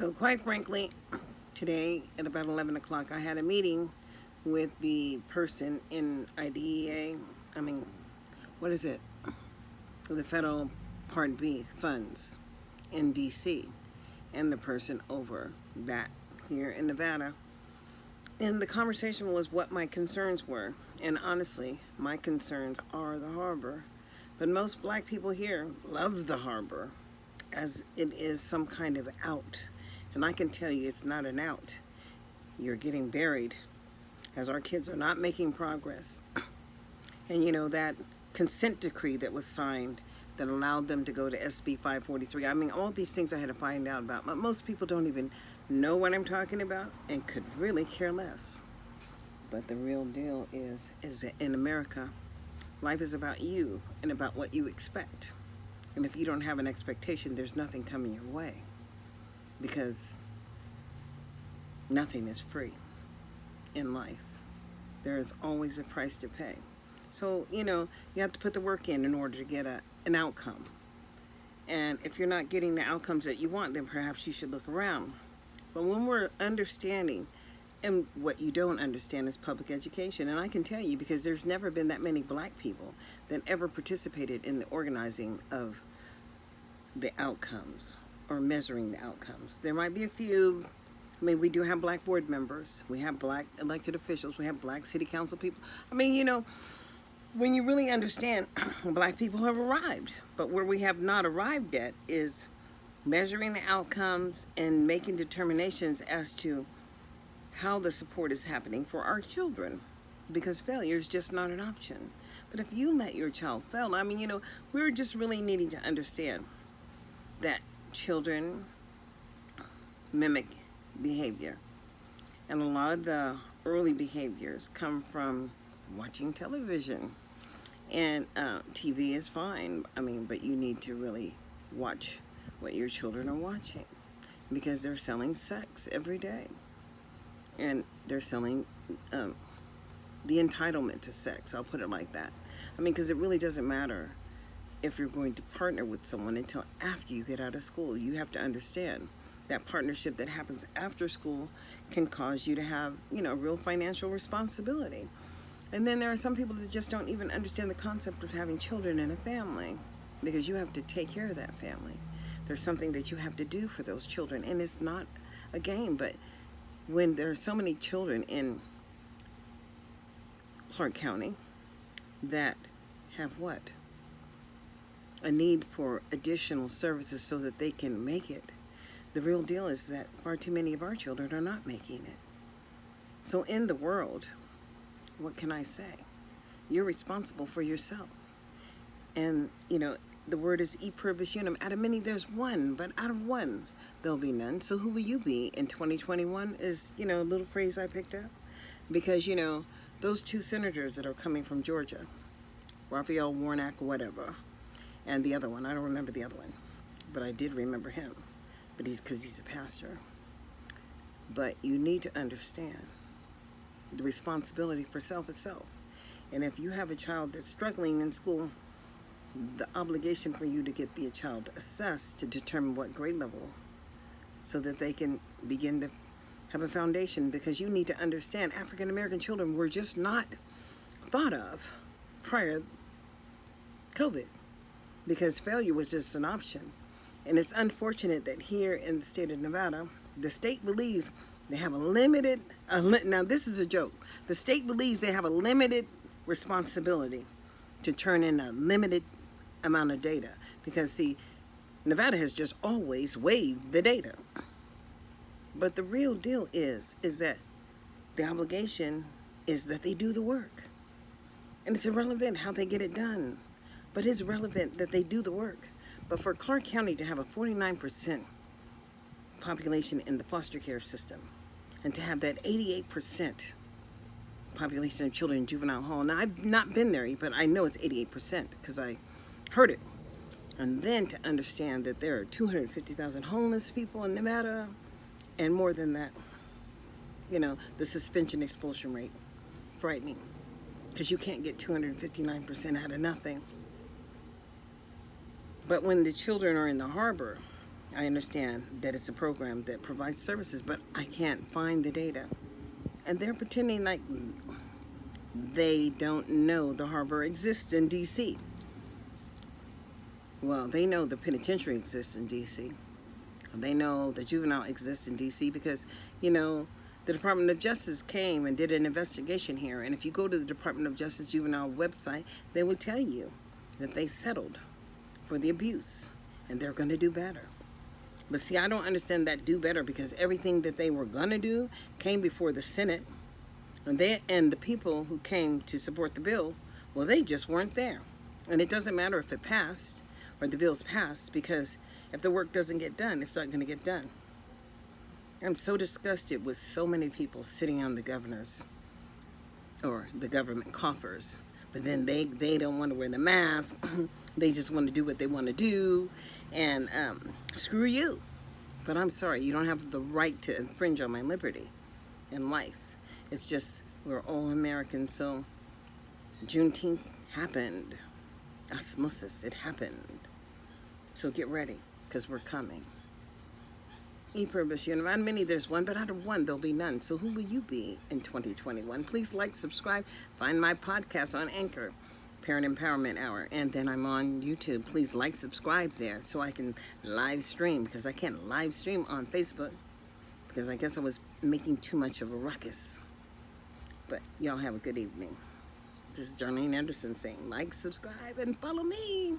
So quite frankly, today at about 11 o'clock, I had a meeting with the person in IDEA. I mean, what is it? The federal Part B funds in DC, and the person over that here in Nevada. And the conversation was what my concerns were. And honestly, my concerns are the harbor. But most black people here love the harbor as it is some kind of out. And I can tell you it's not an out. You're getting buried as our kids are not making progress. And you know, that consent decree that was signed that allowed them to go to SB 543. I mean, all these things I had to find out about. But most people don't even know what I'm talking about and could really care less. But the real deal is that in America, life is about you and about what you expect. And if you don't have an expectation, there's nothing coming your way. Because nothing is free in life. There is always a price to pay. So, you know, you have to put the work in order to get an outcome. And if you're not getting the outcomes that you want, then perhaps you should look around. But when we're understanding, and what you don't understand is public education. And I can tell you, because there's never been that many black people that ever participated in the organizing of the outcomes or measuring the outcomes. There might be a few. I mean, we do have black board members. We have black elected officials. We have black city council people. I mean, you know, when you really understand, black people have arrived. But where we have not arrived yet is measuring the outcomes and making determinations as to how the support is happening for our children. Because failure is just not an option. But if you let your child fail, I mean, you know, we're just really needing to understand that children mimic behavior. And a lot of the early behaviors come from watching television. And TV is fine, I mean, but you need to really watch what your children are watching, because they're selling sex every day. And they're selling the entitlement to sex, I'll put it like that. I mean, because it really doesn't matter if you're going to partner with someone until after you get out of school. You have to understand that partnership that happens after school can cause you to have, you know, real financial responsibility. And then there are some people that just don't even understand the concept of having children in a family, because you have to take care of that family. There's something that you have to do for those children, and it's not a game. But when there are so many children in Clark County that have what? A need for additional services so that they can make it. The real deal is that far too many of our children are not making it. So in the world, what can I say? You're responsible for yourself. And, you know, the word is e pluribus unum. Out of many, there's one, but out of one, there'll be none. So who will you be in 2021 is, you know, a little phrase I picked up. Because, you know, those two senators that are coming from Georgia, Raphael Warnock or whatever, and the other one, I don't remember the other one, but I did remember him. But because he's a pastor. But you need to understand the responsibility for self is self. And if you have a child that's struggling in school, the obligation for you to get the child assessed to determine what grade level, so that they can begin to have a foundation. Because you need to understand, African American children were just not thought of prior COVID, because failure was just an option. And it's unfortunate that here in the state of Nevada, the state believes they have a limited, now this is a joke, the state believes they have a limited responsibility to turn in a limited amount of data. Because see, Nevada has just always waived the data. But the real deal is that the obligation is that they do the work. And it's irrelevant how they get it done, but it's relevant that they do the work. But for Clark County to have a 49% population in the foster care system, and to have that 88% population of children in juvenile hall. Now, I've not been there, but I know it's 88% because I heard it. And then to understand that there are 250,000 homeless people in Nevada, and more than that, you know, the suspension expulsion rate, frightening, because you can't get 259% out of nothing. But when the children are in the harbor, I understand that it's a program that provides services, but I can't find the data. And they're pretending like they don't know the harbor exists in D.C. Well, they know the penitentiary exists in D.C. They know the juvenile exists in D.C. because, the Department of Justice came and did an investigation here. And if you go to the Department of Justice juvenile website, they will tell you that they settled for the abuse and they're going to do better. But see, I don't understand that do better, because everything that they were going to do came before the Senate. And the people who came to support the bill, well, they just weren't there. And it doesn't matter if it passed or the bill's passed, because if the work doesn't get done, it's not going to get done. I'm so disgusted with so many people sitting on the governors or the government coffers, but then they don't want to wear the mask. They just want to do what they want to do, and screw you. But I'm sorry, you don't have the right to infringe on my liberty in life. It's just, we're all Americans, so Juneteenth happened. Osmosis, it happened. So get ready, because we're coming. E pluribus unum. Many there's one, but out of one there'll be none. So who will you be in 2021? Please like, subscribe, find my podcast on Anchor, Parent Empowerment Hour, and then I'm on YouTube. Please like, subscribe there so I can live stream, because I can't live stream on Facebook, because I guess I was making too much of a ruckus. But y'all have a good evening. This is Darlene Anderson saying like, subscribe, and follow me.